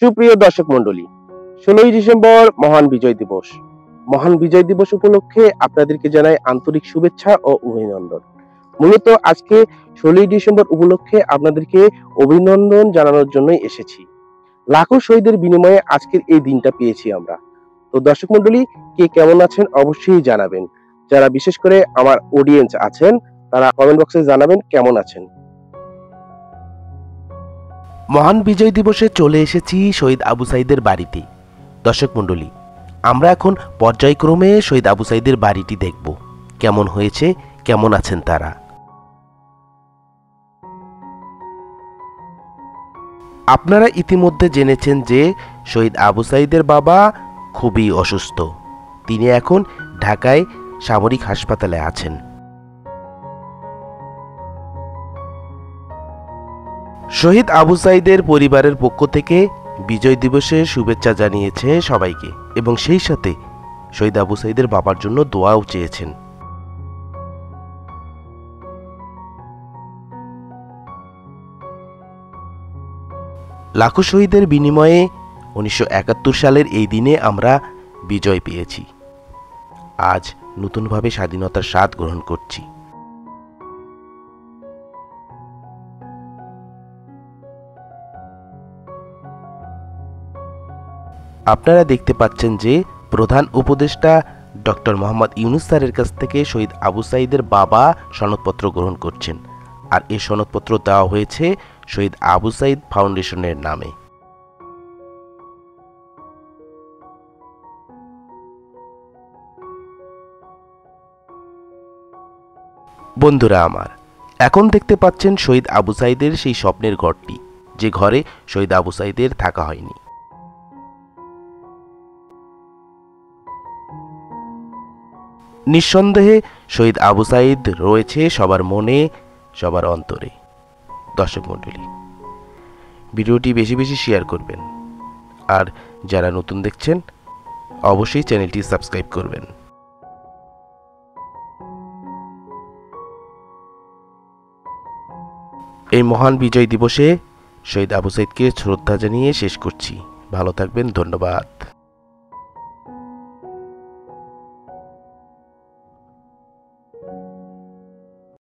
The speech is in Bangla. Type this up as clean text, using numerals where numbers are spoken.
সুপ্রিয় দর্শক মন্ডলী, 16ই ডিসেম্বর মহান বিজয় দিবস। মহান বিজয় দিবস উপলক্ষে আপনাদেরকে জানাই আন্তরিক শুভেচ্ছা ও অভিনন্দন। মূলত আজকে 16ই ডিসেম্বর উপলক্ষে আপনাদেরকে অভিনন্দন জানানোর জন্যই এসেছি। লাখো শহীদের বিনিময়ে আজকের এই দিনটা পেয়েছি আমরা। তো দর্শক মন্ডলী, কে কেমন আছেন অবশ্যই জানাবেন। যারা বিশেষ করে আমার অডিয়েন্স আছেন তারা কমেন্ট বক্সে জানাবেন কেমন আছেন। মহান বিজয় দিবসে চলে এসেছি শহীদ আবু সাইদের বাড়িতে। দর্শক মণ্ডলী, আমরা এখন পর্যায়ক্রমে শহীদ আবু সাইদের বাড়িটি দেখব, কেমন হয়েছে, কেমন আছেন তারা। আপনারা ইতিমধ্যে জেনেছেন যে শহীদ আবু সাইদের বাবা খুবই অসুস্থ। তিনি এখন ঢাকায় সামরিক হাসপাতালে আছেন। শহীদ আবু সাইদের পরিবারের পক্ষ থেকে বিজয় দিবসের শুভেচ্ছা জানিয়েছে সবাইকে এবং সেই সাথে শহীদ আবু সাইদের বাবার জন্য দোয়াও চেয়েছেন। লাখো শহীদের বিনিময়ে 1971 সালের এই দিনে আমরা বিজয় পেয়েছি। আজ নতুনভাবে স্বাধীনতার স্বাদ গ্রহণ করছি। আপনারা দেখতে পাচ্ছেন যে প্রধান উপদেষ্টা ডক্টর মোহাম্মদ ইউনূস স্যারের কাছ থেকে শহীদ আবু সাইদের বাবা সনদপত্র গ্রহণ করছেন, আর এই সনদপত্র দেওয়া হয়েছে শহীদ আবু সাইদ ফাউন্ডেশনের নামে। বন্ধুরা আমার, এখন দেখতে পাচ্ছেন শহীদ আবু সাইদের সেই স্বপ্নের ঘরটি, যে ঘরে শহীদ আবু সাইদের থাকা হয়নি। নিঃসন্দেহে শহীদ আবু সাইদ রয়েছে সবার মনে, সবার অন্তরে। দর্শক মণ্ডলী, ভিডিওটি বেশি বেশি শেয়ার করবেন, আর যারা নতুন দেখছেন অবশ্যই চ্যানেলটি সাবস্ক্রাইব করবেন। এই মহান বিজয় দিবসে শহীদ আবু সাইদকে শ্রদ্ধা জানিয়ে শেষ করছি। ভালো থাকবেন, ধন্যবাদ।